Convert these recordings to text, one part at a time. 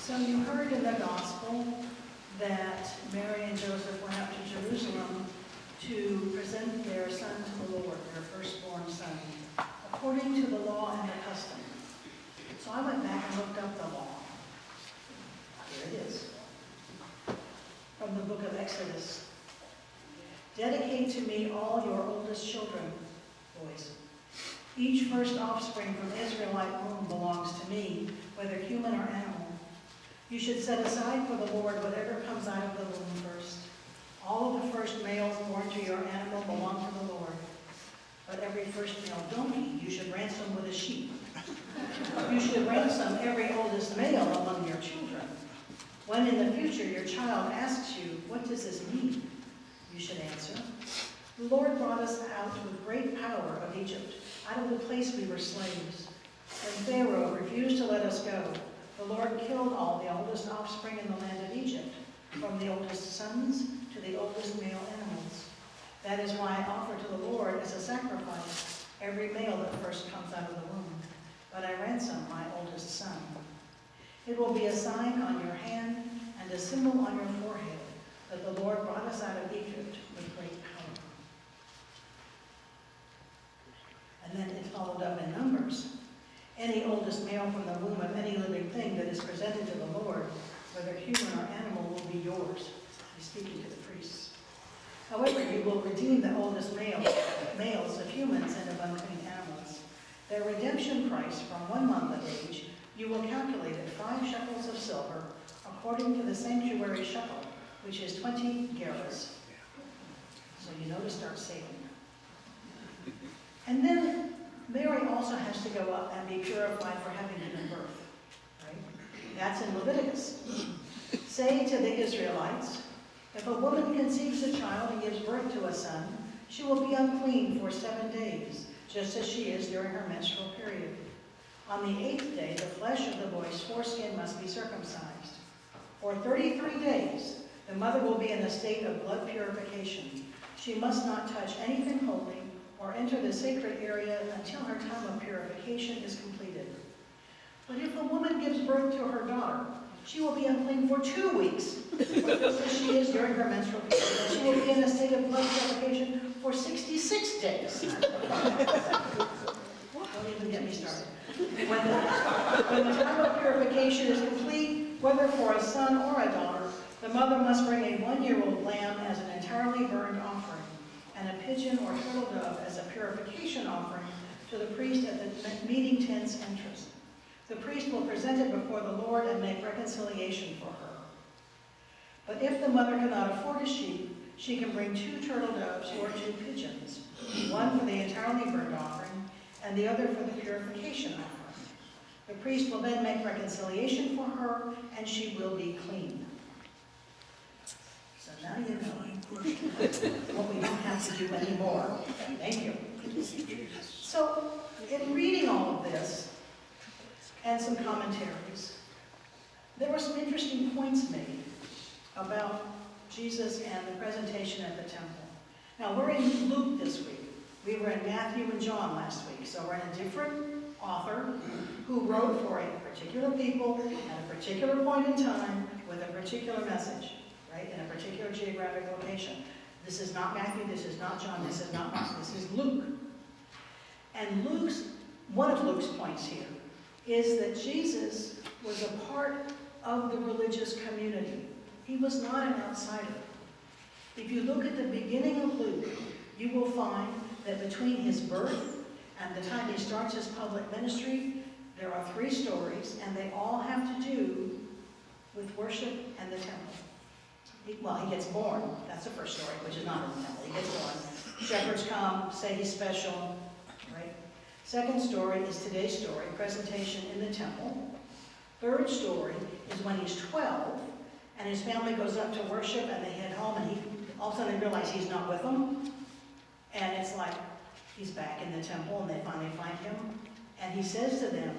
So you heard in the gospel that Mary and Joseph went up to Jerusalem to present their son to the Lord, their firstborn son, according to the law and the custom. So I went back and looked up the law. Here it is. From the book of Exodus. Dedicate to me all your oldest children, boys. Each first offspring from Israelite womb belongs to me, whether human or animal. You should set aside for the Lord whatever comes out of the womb first. All of the first males born to your animal belong to the Lord. But every first male donkey you should ransom with a sheep. You should ransom every oldest male among your children. When in the future your child asks you, what does this mean? You should answer, the Lord brought us out with great power of Egypt, out of the place we were slaves. When Pharaoh refused to let us go, the Lord killed all the oldest offspring in the land of Egypt, from the oldest sons to the oldest male animals. That is why I offer to the Lord as a sacrifice every male that first comes out of the womb. But I ransom my oldest son. It will be a sign on your hand and a symbol on your forehead that the Lord brought us out of Egypt with great power. And then it followed up in Numbers. Any oldest male from the womb of any living thing that is presented to the Lord, whether human or animal, will be yours. He's speaking to the priests. However, you will redeem the oldest males of humans and of unclean animals. Their redemption price from 1 month of age, you will calculate at 5 shekels of silver, according to the sanctuary shekel, which is 20 gerahs. So you know to start saving. And then Mary also has to go up and be purified for having given birth. Right? That's in Leviticus. Say to the Israelites, if a woman conceives a child and gives birth to a son, she will be unclean for 7 days, just as she is during her menstrual period. On the 8th day, the flesh of the boy's foreskin must be circumcised. For 33 days, the mother will be in a state of blood purification. She must not touch anything holy or enter the sacred area until her time of purification is completed. But if a woman gives birth to her daughter, she will be unclean for 2 weeks, just as she is during her menstrual period. And she will be in a state of blood purification for 66 days. Don't even get me started. When the time of purification is complete, whether for a son or a daughter, the mother must bring a 1-year-old lamb as an entirely burned offering, and a pigeon or turtle dove as a purification offering to the priest at the meeting tent's entrance. The priest will present it before the Lord and make reconciliation for her. But if the mother cannot afford a sheep, she can bring 2 turtle doves or 2 pigeons, one for the entirely burnt offering and the other for the purification offering. The priest will then make reconciliation for her, and she will be clean. So now you know what we don't have to do anymore. Thank you. So, in reading all of this, and some commentaries, there were some interesting points made about Jesus and the presentation at the temple. Now, we're in Luke this week. We were in Matthew and John last week, so we're in a different author who wrote for a particular people at a particular point in time with a particular message, right, in a particular geographic location. This is not Matthew, this is not John, this is not Mark, this is Luke. And one of Luke's points here is that Jesus was a part of the religious community. He was not an outsider. If you look at the beginning of Luke, you will find that between his birth and the time he starts his public ministry, there are 3 stories, and they all have to do with worship and the temple. He gets born. That's the first story, which is not in the temple. He gets born. Shepherds come, say he's special, right? Second story is today's story, presentation in the temple. Third story is when he's 12, and his family goes up to worship, and they head home, and all of a sudden they realize he's not with them. And it's like he's back in the temple, and they finally find him. And he says to them,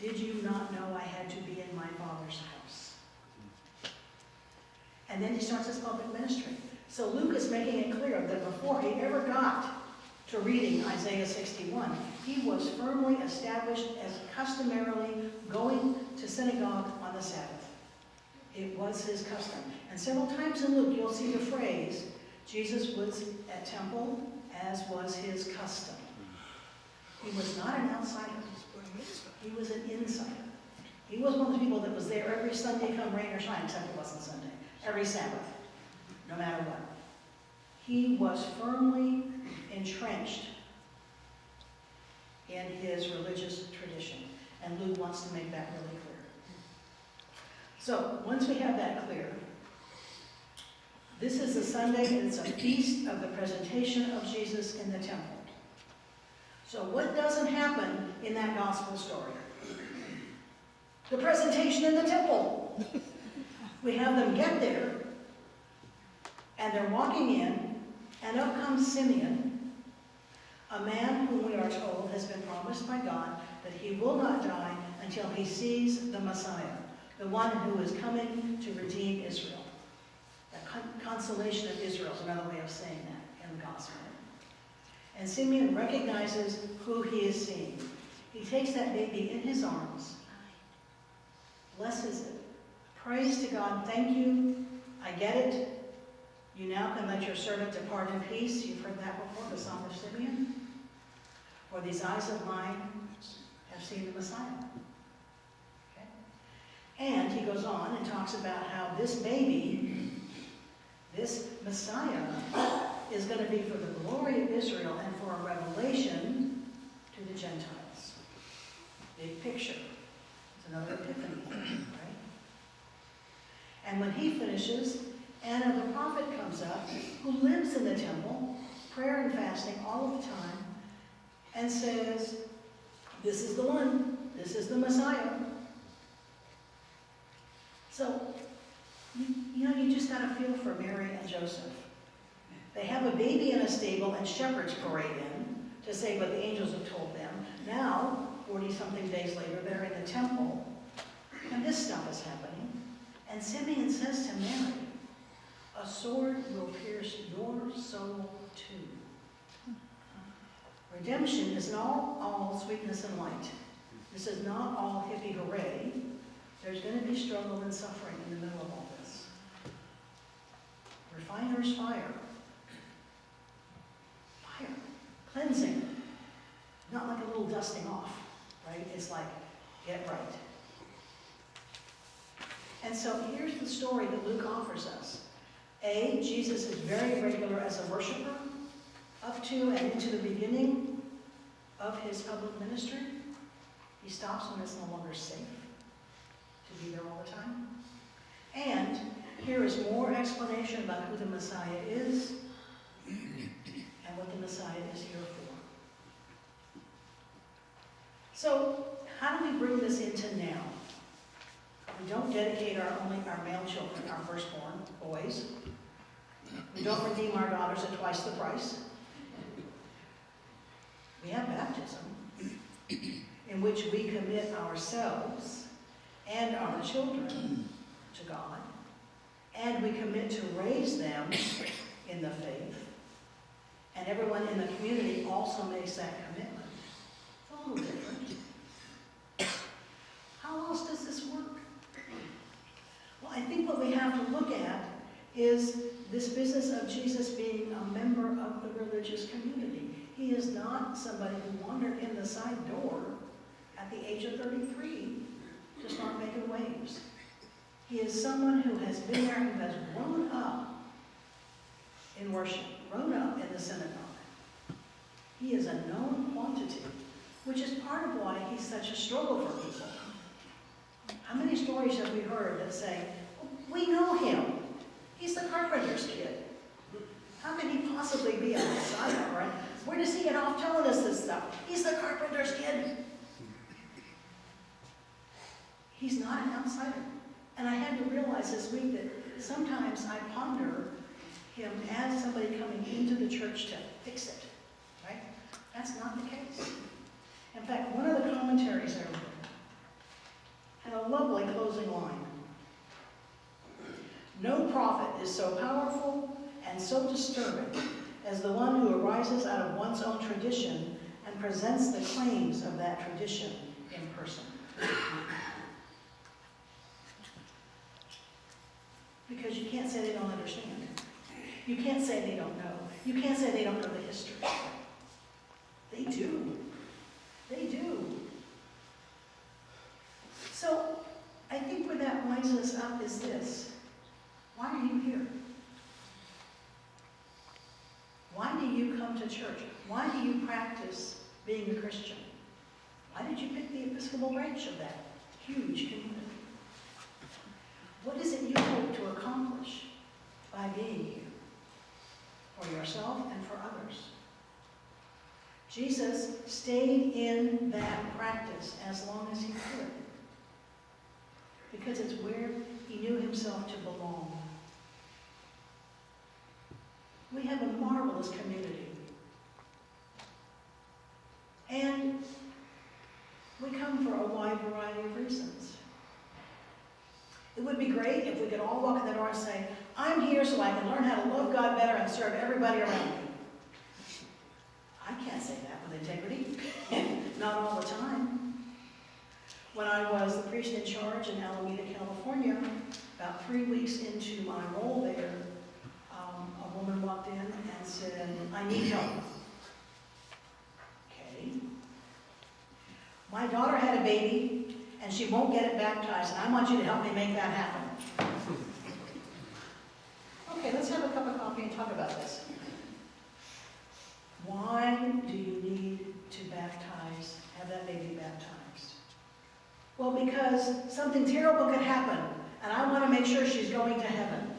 did you not know I had to be in my Father's house? And then he starts his public ministry. So Luke is making it clear that before he ever got to reading Isaiah 61, he was firmly established as customarily going to synagogue on the Sabbath. It was his custom. And several times in Luke, you'll see the phrase, Jesus was at temple, as was his custom. He was not an outsider. He was an insider. He was one of the people that was there every Sunday, come rain or shine, except it wasn't Sunday. Every Sabbath, no matter what. He was firmly entrenched in his religious tradition. And Luke wants to make that really clear. So, once we have that clear, this is the Sunday, and it's a feast of the presentation of Jesus in the temple. So what doesn't happen in that gospel story? The presentation in the temple. We have them get there, and they're walking in, and up comes Simeon, a man whom we are told has been promised by God that he will not die until he sees the Messiah, the one who is coming to redeem Israel. The consolation of Israel is another way of saying that in the gospel. And Simeon recognizes who he is seeing. He takes that baby in his arms, blesses it, prays to God, thank you, I get it. You now can let your servant depart in peace. You've heard that before, the Song of Simeon. For these eyes of mine have seen the Messiah. Okay? And he goes on and talks about how this baby, this Messiah, is going to be for the glory of Israel and for a revelation to the Gentiles. Big picture. It's another epiphany, right? And when he finishes, Anna the prophet comes up, who lives in the temple, prayer and fasting all of the time, and says, this is the one, this is the Messiah. So, you just got to feel for Mary and Joseph. They have a baby in a stable and shepherds parade in to say what the angels have told them. Now, 40-something days later, they're in the temple, and this stuff is happening. And Simeon says to Mary, a sword will pierce your soul too. Redemption is not all sweetness and light. This is not all hippie hooray. There's going to be struggle and suffering in the middle of all this. Refiner's fire. Fire. Cleansing. Not like a little dusting off, right? It's like, get right. And so here's the story that Luke offers us. A, Jesus is very regular as a worshiper, up to and into the beginning of his public ministry. He stops when it's no longer safe to be there all the time. And here is more explanation about who the Messiah is and what the Messiah is here for. So, how do we bring this into now? We don't dedicate only our male children, our firstborn boys. We don't redeem our daughters at twice the price. We have baptism, in which we commit ourselves and our children to God, and we commit to raise them in the faith, and everyone in the community also makes that commitment. It's a little different. How else does this work? Well, I think what we have to look at is this business of Jesus being a member of the religious community. He is not somebody who wandered in the side door at the age of 33 to start making waves. He is someone who has been there, who has grown up in worship, grown up in the synagogue. He is a known quantity, which is part of why he's such a struggle for people. How many stories have we heard that say, we know him. He's the carpenter's kid. How can he possibly be a Messiah, right? Where does he get off telling us this stuff? He's the carpenter's kid. He's not an outsider. And I had to realize this week that sometimes I ponder him as somebody coming into the church to fix it, right? That's not the case. In fact, one of the commentaries I read had a lovely closing line. No prophet is so powerful and so disturbing as the one who arises out of one's own tradition and presents the claims of that tradition in person. can't say they don't understand. You can't say they don't know. You can't say they don't know the history. They do. They do. So, I think where that winds us up is this. Why are you here? Why do you come to church? Why do you practice being a Christian? Why did you pick the Episcopal branch of that huge community? What is it you hope to accomplish by being here? For yourself and for others. Jesus stayed in that practice as long as he could, because it's where he knew himself to belong. We have a marvelous community. And we come for a wide variety of reasons. It would be great if we could all walk in the door and say, I'm here so I can learn how to love God better and serve everybody around me. I can't say that with integrity. Not all the time. When I was the priest in charge in Alameda, California, about 3 weeks into my role there, a woman walked in and said, I need help. Okay. My daughter had a baby, and she won't get it baptized, and I want you to help me make that happen. Okay, let's have a cup of coffee and talk about this. Why do you need to have that baby baptized? Well, because something terrible could happen, and I want to make sure she's going to heaven.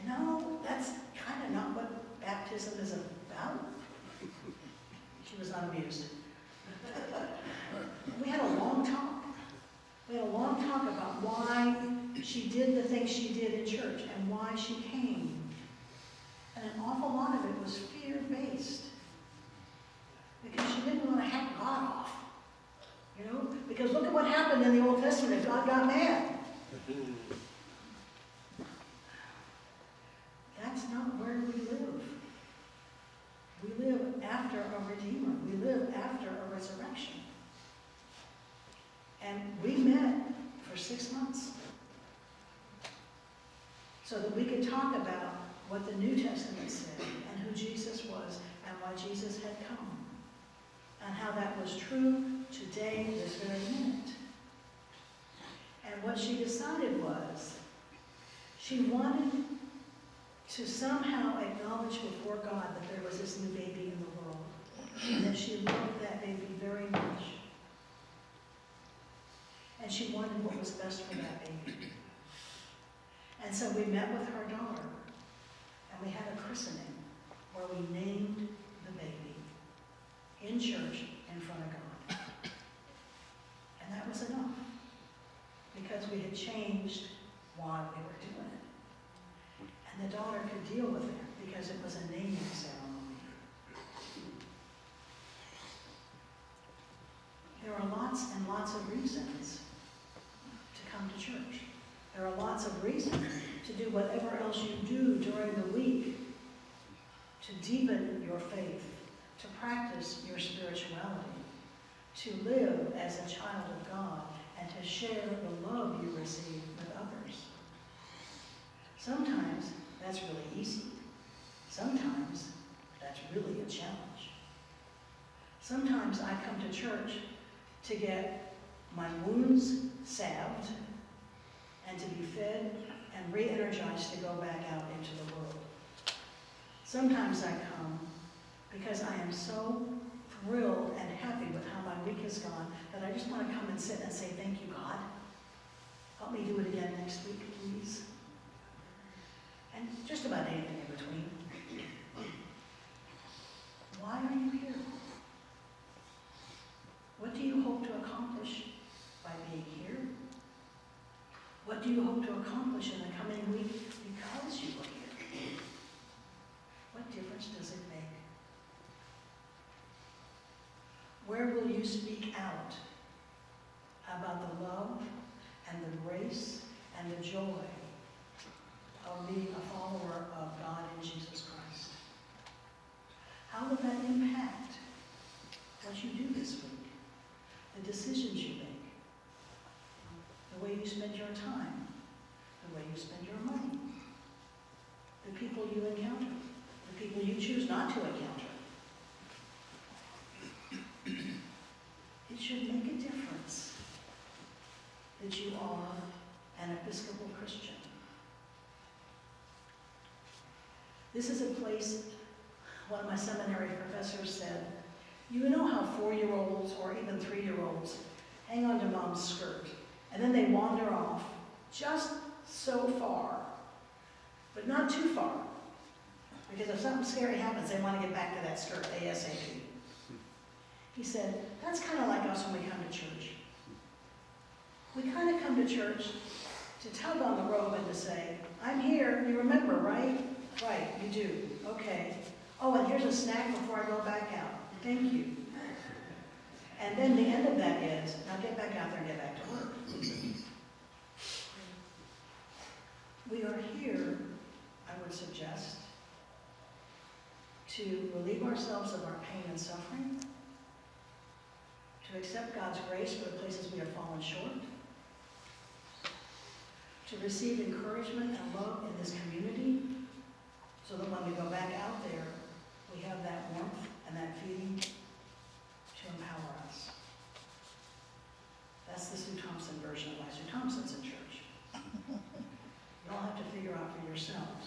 You know, that's kind of not what baptism is about. She was not amused. We had a long talk. We had a long talk about why she did the things she did in church and why she came. And an awful lot of it was fear-based. Because she didn't want to hack God off. You know? Because look at what happened in the Old Testament if God got mad. That's not where we live. We live after a Redeemer. We live after a resurrection. And we met for 6 months so that we could talk about what the New Testament said and who Jesus was and why Jesus had come and how that was true today, this very minute. And what she decided was she wanted to somehow acknowledge before God that there was this new baby in the world and that she loved that baby very much. And she wanted what was best for that baby. And so we met with her daughter, and we had a christening where we named the baby in church in front of God. And that was enough, because we had changed why we were doing it. And the daughter could deal with it because it was a naming ceremony. There are lots and lots of reasons to come to church. There are lots of reasons to do whatever else you do during the week to deepen your faith, to practice your spirituality, to live as a child of God, and to share the love you receive with others. Sometimes that's really easy. Sometimes that's really a challenge. Sometimes I come to church to get my wounds salved and to be fed and re-energized to go back out into the world. Sometimes I come because I am so thrilled and happy with how my week has gone that I just want to come and sit and say, thank you, God. Help me do it again next week, please. And just about anything in between. Why are you here? What do you hope to accomplish by being here? What do you hope to accomplish in the coming week because you are here? What difference does it make? Where will you speak out about the love and the grace and the joy of being a follower of God in Jesus Christ? How will that impact what you do this week, the decisions you make, the way you spend your time, the way you spend your money, the people you encounter, the people you choose not to encounter. It should make a difference that you are an Episcopal Christian. This is a place, one of my seminary professors said, you know how 4-year-olds or even 3-year-olds hang on to mom's skirt, and then they wander off just so far, but not too far, because if something scary happens, they want to get back to that skirt ASAP. He said, that's kind of like us when we come to church. We kind of come to church to tug on the robe and to say, I'm here, you remember, right? Right, you do, okay. Oh, and here's a snack before I go back out. Thank you. And then the end of that is, now get back out there and get back to work. We are here, I would suggest, to relieve ourselves of our pain and suffering, to accept God's grace for the places we have fallen short, to receive encouragement and love in this community, so that when we go back out there, we have that warmth and that feeling to empower us. That's the Sue Thompson version of why Sue Thompson's in church. You don't have to figure out for yourself.